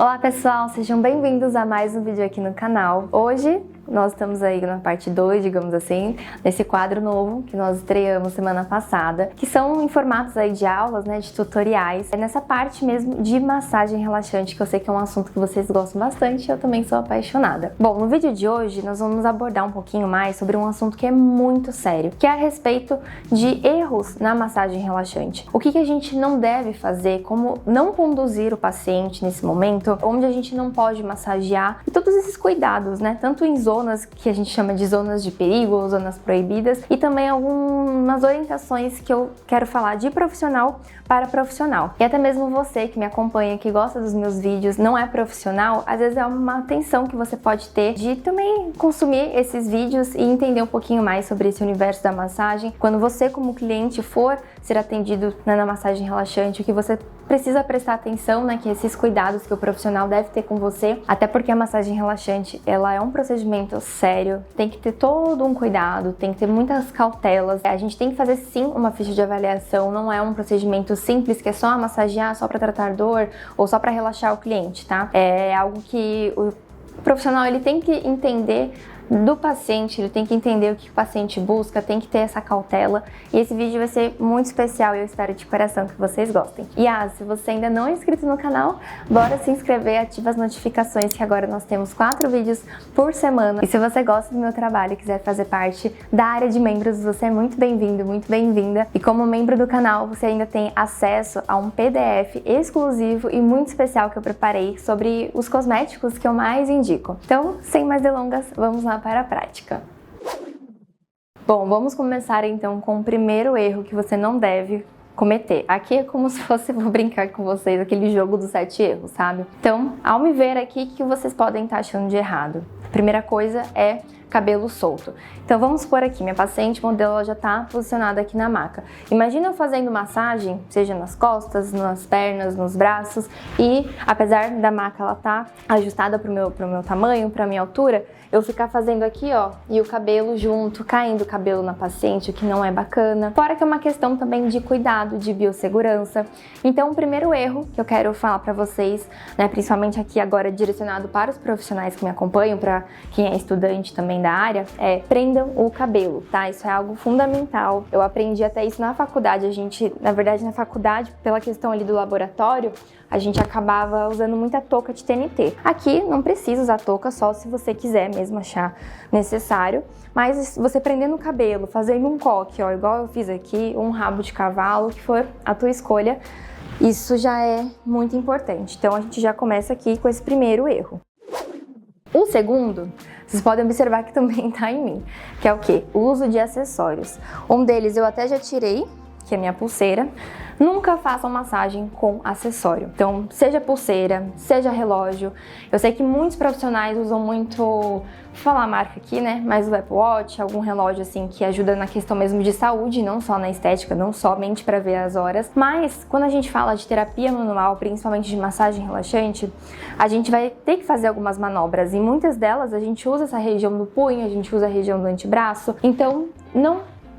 Olá pessoal, sejam bem-vindos a mais um vídeo aqui no canal. Hoje nós estamos aí na parte 2, digamos assim, nesse quadro novo que nós estreamos semana passada, que são em formatos aí de aulas, né, de tutoriais. É nessa parte mesmo de massagem relaxante, que eu sei que é um assunto que vocês gostam bastante e eu também sou apaixonada. Bom, no vídeo de hoje nós vamos abordar um pouquinho mais sobre um assunto que é muito sério, que é a respeito de erros na massagem relaxante. O que a gente não deve fazer, como não conduzir o paciente nesse momento, onde a gente não pode massagear, e todos esses cuidados, né, tanto em zonas que a gente chama de zonas de perigo ou zonas proibidas, e também algumas orientações que eu quero falar de profissional para profissional. E até mesmo você que me acompanha, que gosta dos meus vídeos, não é profissional, às vezes é uma atenção que você pode ter de também consumir esses vídeos e entender um pouquinho mais sobre esse universo da massagem. Quando você como cliente for ser atendido, né, na massagem relaxante, o que você precisa prestar atenção, né, que esses cuidados que o profissional deve ter com você, até porque a massagem relaxante, ela é um procedimento sério, tem que ter todo um cuidado, tem que ter muitas cautelas. A gente tem que fazer sim uma ficha de avaliação, não é um procedimento simples que é só massagear, só para tratar dor ou só para relaxar o cliente, tá? É algo que o profissional ele tem que entender do paciente, ele tem que entender o que o paciente busca, tem que ter essa cautela, e esse vídeo vai ser muito especial e eu espero de coração que vocês gostem. E se você ainda não é inscrito no canal, bora se inscrever e ativa as notificações, que agora nós temos 4 vídeos por semana. E se você gosta do meu trabalho e quiser fazer parte da área de membros, você é muito bem-vindo, muito bem-vinda. E como membro do canal, você ainda tem acesso a um PDF exclusivo e muito especial que eu preparei sobre os cosméticos que eu mais indico. Então, sem mais delongas, vamos lá para a prática. Bom, vamos começar então com o primeiro erro que você não deve cometer. Aqui é como se fosse, vou brincar com vocês, aquele jogo dos 7 erros, sabe? Então, ao me ver aqui, o que vocês podem estar achando de errado? A primeira coisa é cabelo solto. Então vamos supor aqui, minha paciente modelo, ela já está posicionada aqui na maca. Imagina eu fazendo massagem, seja nas costas, nas pernas, nos braços, e apesar da maca ela tá ajustada pro meu tamanho, pra minha altura, eu ficar fazendo aqui, ó, e o cabelo junto, caindo o cabelo na paciente, o que não é bacana. Fora que é uma questão também de cuidado, de biossegurança. Então o primeiro erro que eu quero falar pra vocês, né, principalmente aqui agora direcionado para os profissionais que me acompanham, para quem é estudante também da área, é prendam o cabelo, tá? Isso é algo fundamental. Eu aprendi até isso na faculdade. A gente, na verdade, na faculdade, pela questão ali do laboratório, a gente acabava usando muita touca de TNT. Aqui não precisa usar touca, só se você quiser mesmo achar necessário. Mas você prendendo o cabelo, fazendo um coque, ó, igual eu fiz aqui, um rabo de cavalo, que for a tua escolha, isso já é muito importante. Então a gente já começa aqui com esse primeiro erro. O segundo, vocês podem observar que também tá em mim, que é o quê? O uso de acessórios. Um deles eu até já tirei, que é minha pulseira. Nunca façam massagem com acessório. Então, seja pulseira, seja relógio. Eu sei que muitos profissionais usam muito, vou falar a marca aqui, né? Mas o Apple Watch, algum relógio assim que ajuda na questão mesmo de saúde, não só na estética, não somente para ver as horas. Mas quando a gente fala de terapia manual, principalmente de massagem relaxante, a gente vai ter que fazer algumas manobras e muitas delas a gente usa essa região do punho, a gente usa a região do antebraço. Então,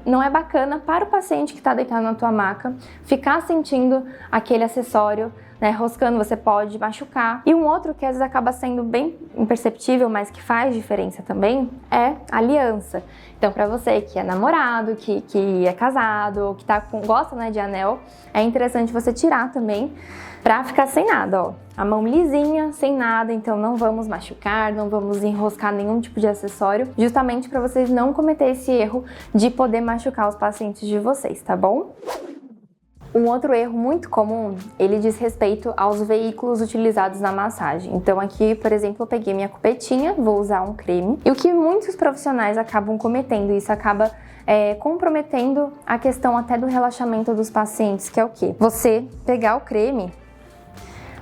não é bacana para o paciente que está deitado na tua maca ficar sentindo aquele acessório, né, roscando, você pode machucar. E um outro que às vezes acaba sendo bem imperceptível, mas que faz diferença também, é a aliança. Então, para você que é namorado, que é casado, ou que gosta, né, de anel, é interessante você tirar também, pra ficar sem nada, ó. A mão lisinha, sem nada, então não vamos machucar, não vamos enroscar nenhum tipo de acessório, justamente para vocês não cometer esse erro de poder machucar os pacientes de vocês, tá bom? Um outro erro muito comum, ele diz respeito aos veículos utilizados na massagem. Então aqui, por exemplo, eu peguei minha cupetinha, vou usar um creme. E o que muitos profissionais acabam cometendo, isso acaba comprometendo a questão até do relaxamento dos pacientes, que é o quê? Você pegar o creme,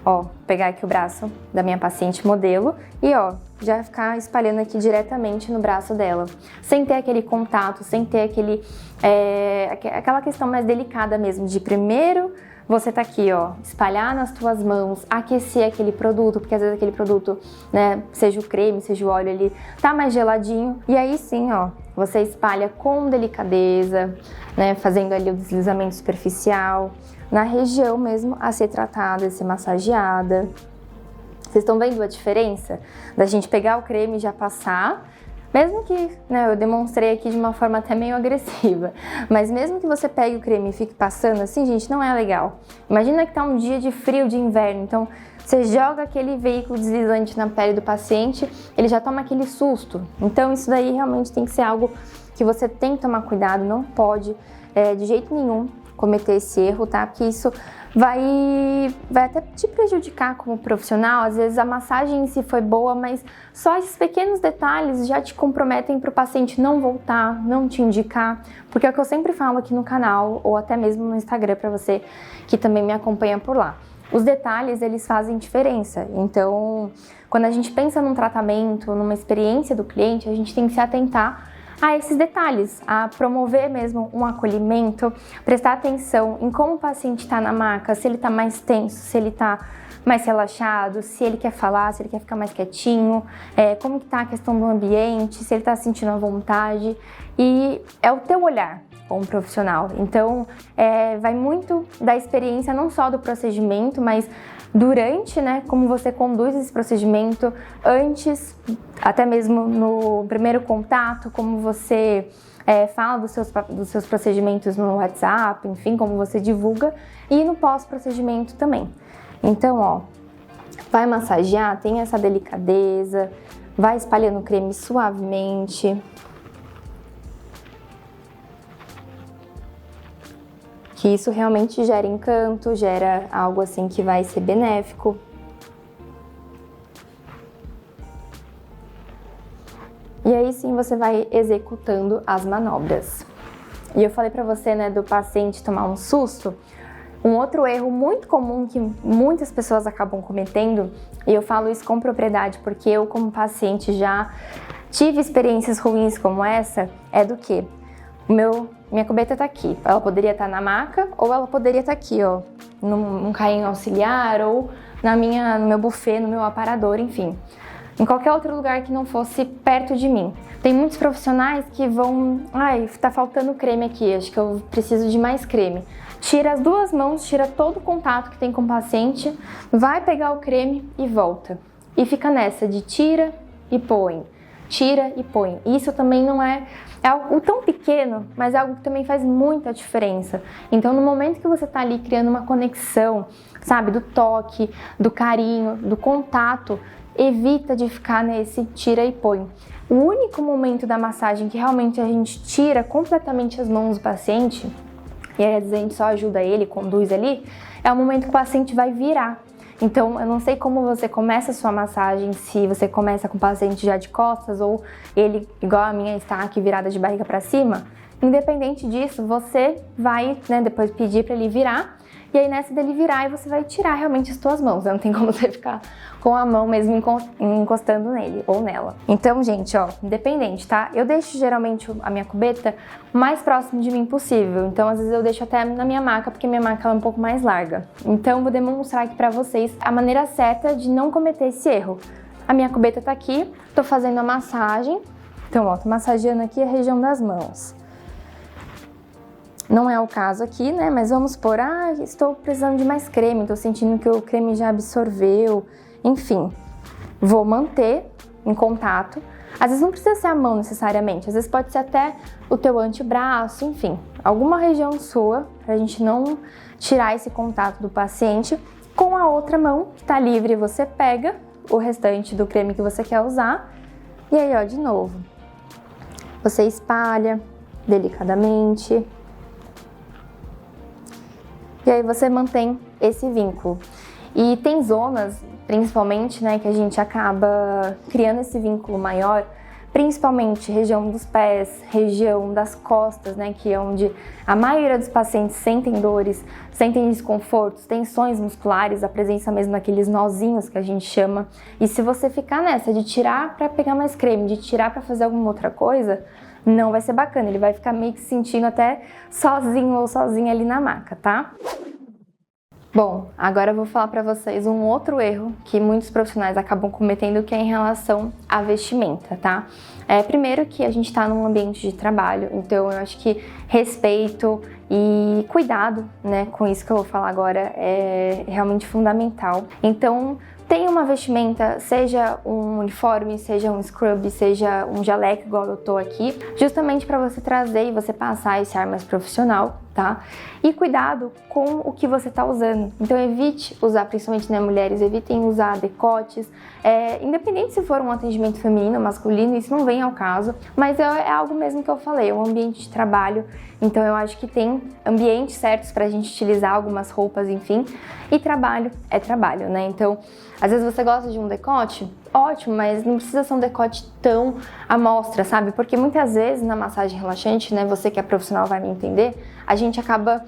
ó, pegar aqui o braço da minha paciente modelo e, ó, já ficar espalhando aqui diretamente no braço dela, sem ter aquele contato, sem ter aquela questão mais delicada mesmo, de primeiro você tá aqui, ó, espalhar nas tuas mãos, aquecer aquele produto, porque às vezes aquele produto, né, seja o creme, seja o óleo, ele tá mais geladinho, e aí sim, ó, você espalha com delicadeza, né, fazendo ali o deslizamento superficial, na região mesmo a ser tratada, a ser massageada. Vocês estão vendo a diferença da gente pegar o creme e já passar? Mesmo que, né, eu demonstrei aqui de uma forma até meio agressiva, mas mesmo que você pegue o creme e fique passando assim, gente, não é legal. Imagina que tá um dia de frio, de inverno, então você joga aquele veículo deslizante na pele do paciente, ele já toma aquele susto. Então isso daí realmente tem que ser algo que você tem que tomar cuidado, não pode de jeito nenhum cometer esse erro, tá? Porque isso vai até te prejudicar como profissional. Às vezes a massagem em si foi boa, mas só esses pequenos detalhes já te comprometem para o paciente não voltar, não te indicar, porque é o que eu sempre falo aqui no canal, ou até mesmo no Instagram para você que também me acompanha por lá. Os detalhes, eles fazem diferença. Então, quando a gente pensa num tratamento, numa experiência do cliente, a gente tem que se atentar a esses detalhes, a promover mesmo um acolhimento, prestar atenção em como o paciente está na maca, se ele está mais tenso, se ele está mais relaxado, se ele quer falar, se ele quer ficar mais quietinho, como que está a questão do ambiente, se ele está sentindo à vontade. E é o teu olhar como profissional. Então, vai muito da experiência, não só do procedimento, mas durante, né, como você conduz esse procedimento, antes, até mesmo no primeiro contato, como você fala dos seus procedimentos no WhatsApp, enfim, como você divulga, e no pós-procedimento também. Então, ó, vai massagear, tem essa delicadeza, vai espalhando o creme suavemente, que isso realmente gera encanto, gera algo assim que vai ser benéfico. E aí sim você vai executando as manobras. E eu falei pra você, né, do paciente tomar um susto. Um outro erro muito comum que muitas pessoas acabam cometendo, e eu falo isso com propriedade porque eu como paciente já tive experiências ruins como essa, é do quê? Minha cubeta tá aqui, ela poderia estar na maca ou ela poderia estar aqui, ó, num carrinho auxiliar ou no meu buffet, no meu aparador, enfim. Em qualquer outro lugar que não fosse perto de mim. Tem muitos profissionais que vão, tá faltando creme aqui, acho que eu preciso de mais creme. Tira as duas mãos, tira todo o contato que tem com o paciente, vai pegar o creme e volta. E fica nessa de tira e põe. Tira e põe. Isso também não é algo tão pequeno, mas é algo que também faz muita diferença. Então, no momento que você está ali criando uma conexão, sabe, do toque, do carinho, do contato, evita de ficar nesse tira e põe. O único momento da massagem que realmente a gente tira completamente as mãos do paciente, e aí a gente só ajuda ele, conduz ali, é o momento que o paciente vai virar. Então, eu não sei como você começa a sua massagem, se você começa com o paciente já de costas ou ele, igual a minha, está aqui virada de barriga para cima. Independente disso, você vai, né, depois pedir para ele virar. E aí nessa dele virar, você vai tirar realmente as tuas mãos, né? Não tem como você ficar com a mão mesmo encostando nele ou nela. Então, gente, ó, independente, tá? Eu deixo geralmente a minha cubeta mais próximo de mim possível. Então, às vezes eu deixo até na minha maca, porque minha maca é um pouco mais larga. Então, eu vou demonstrar aqui pra vocês a maneira certa de não cometer esse erro. A minha cubeta tá aqui, tô fazendo a massagem. Então, ó, tô massageando aqui a região das mãos. Não é o caso aqui, né? Mas vamos supor, estou precisando de mais creme, estou sentindo que o creme já absorveu. Enfim, vou manter em contato. Às vezes não precisa ser a mão necessariamente, às vezes pode ser até o teu antebraço, enfim, alguma região sua, pra gente não tirar esse contato do paciente. Com a outra mão, tá livre, você pega o restante do creme que você quer usar. E aí, ó, de novo, você espalha delicadamente. E aí você mantém esse vínculo. E tem zonas, principalmente, né, que a gente acaba criando esse vínculo maior, principalmente região dos pés, região das costas, né, que é onde a maioria dos pacientes sentem dores, sentem desconfortos, tensões musculares, a presença mesmo daqueles nozinhos que a gente chama. E se você ficar nessa de tirar para pegar mais creme, de tirar para fazer alguma outra coisa, não vai ser bacana, ele vai ficar meio que se sentindo até sozinho ou sozinha ali na maca, tá? Bom, agora eu vou falar pra vocês um outro erro que muitos profissionais acabam cometendo, que é em relação à vestimenta, tá? Primeiro que a gente tá num ambiente de trabalho, então eu acho que respeito e cuidado, né, com isso que eu vou falar agora é realmente fundamental. Então, tenha uma vestimenta, seja um uniforme, seja um scrub, seja um jaleco igual eu tô aqui, justamente para você trazer e você passar esse ar mais profissional, tá? E cuidado com o que você tá usando. Então evite usar, principalmente, né, mulheres, evitem usar decotes, independente se for um atendimento feminino ou masculino, isso não vem ao caso, mas é algo mesmo que eu falei, é um ambiente de trabalho, então eu acho que tem ambientes certos pra gente utilizar algumas roupas, enfim, e trabalho é trabalho, né? Então, às vezes você gosta de um decote, ótimo, mas não precisa ser um decote tão à mostra, sabe? Porque muitas vezes na massagem relaxante, né, você que é profissional vai me entender, a gente acaba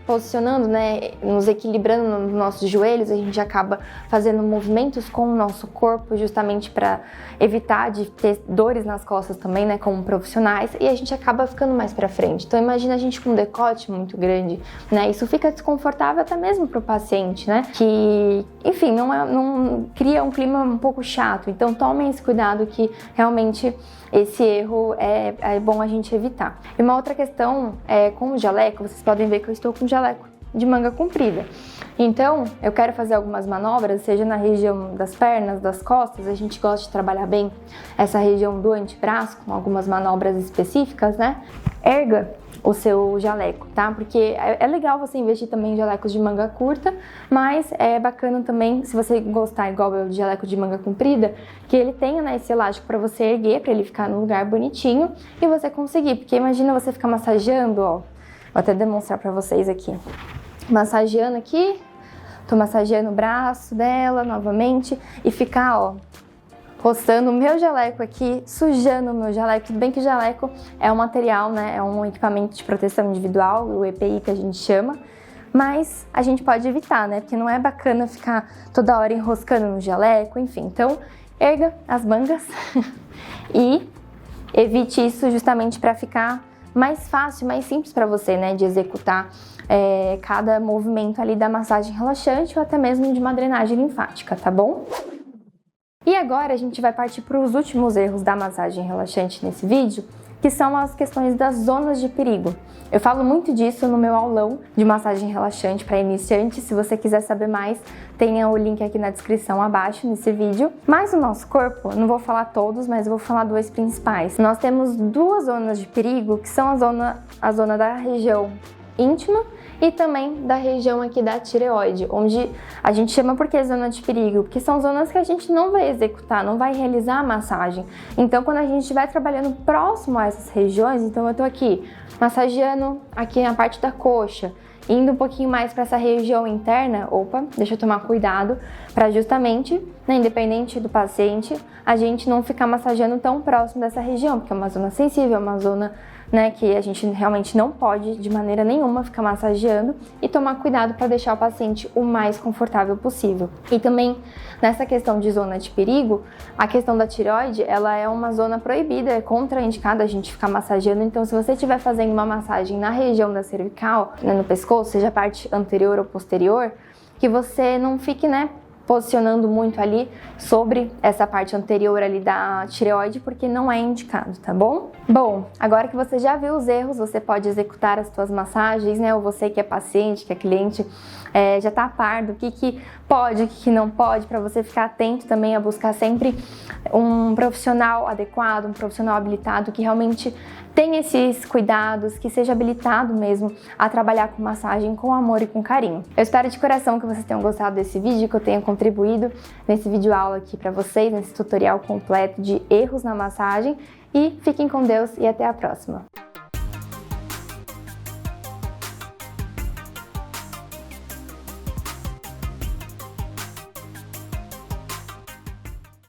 posicionando, né, nos equilibrando nos nossos joelhos, a gente acaba fazendo movimentos com o nosso corpo justamente para evitar de ter dores nas costas também, né, como profissionais, e a gente acaba ficando mais para frente. Então imagina a gente com um decote muito grande, né, isso fica desconfortável até mesmo para o paciente, né, que, enfim, não cria um clima um pouco chato. Então tomem esse cuidado que realmente esse erro é bom a gente evitar. E uma outra questão com o jaleco, vocês podem ver que eu estou com jaleco de manga comprida. Então, eu quero fazer algumas manobras, seja na região das pernas, das costas, a gente gosta de trabalhar bem essa região do antebraço, com algumas manobras específicas, né? Erga o seu jaleco, tá? Porque é legal você investir também em jalecos de manga curta, mas é bacana também, se você gostar igual eu de jaleco de manga comprida, que ele tenha, né, esse elástico para você erguer, para ele ficar no lugar bonitinho e você conseguir, porque imagina você ficar massageando, ó, vou até demonstrar para vocês aqui, massageando aqui, tô massageando o braço dela novamente e ficar, ó, roçando o meu jaleco aqui, sujando o meu jaleco. Tudo bem que o jaleco é um material, né, é um equipamento de proteção individual, o EPI que a gente chama, mas a gente pode evitar, né, porque não é bacana ficar toda hora enroscando no jaleco, enfim. Então, erga as mangas e evite isso justamente para ficar mais fácil, mais simples para você, né, de executar cada movimento ali da massagem relaxante ou até mesmo de uma drenagem linfática, tá bom? E agora a gente vai partir para os últimos erros da massagem relaxante nesse vídeo, que são as questões das zonas de perigo. Eu falo muito disso no meu aulão de massagem relaxante para iniciantes. Se você quiser saber mais, tenha o link aqui na descrição abaixo nesse vídeo. Mas o nosso corpo, não vou falar todos, mas eu vou falar dois principais. Nós temos duas zonas de perigo, que são a zona da região íntima e também da região aqui da tireoide, onde a gente chama por que zona de perigo, porque são zonas que a gente não vai executar, não vai realizar a massagem. Então, quando a gente estiver trabalhando próximo a essas regiões, então eu tô aqui massageando aqui na parte da coxa, indo um pouquinho mais para essa região interna, opa, deixa eu tomar cuidado, para justamente, né, independente do paciente, a gente não ficar massageando tão próximo dessa região, porque é uma zona sensível, é uma zona, né, que a gente realmente não pode de maneira nenhuma ficar massageando, e tomar cuidado para deixar o paciente o mais confortável possível. E também nessa questão de zona de perigo, a questão da tireoide, ela é uma zona proibida, é contraindicada a gente ficar massageando. Então, se você estiver fazendo uma massagem na região da cervical, né, no pescoço, seja a parte anterior ou posterior, que você não fique, né, posicionando muito ali sobre essa parte anterior ali da tireoide, porque não é indicado, tá bom? Bom, agora que você já viu os erros, você pode executar as suas massagens, né? Ou você que é paciente, que é cliente, já tá a par do que pode, o que não pode, para você ficar atento também a buscar sempre um profissional adequado, um profissional habilitado que realmente tenha esses cuidados, que seja habilitado mesmo a trabalhar com massagem com amor e com carinho. Eu espero de coração que vocês tenham gostado desse vídeo, que eu tenha contribuído nesse vídeo aula aqui para vocês, nesse tutorial completo de erros na massagem, e fiquem com Deus e até a próxima!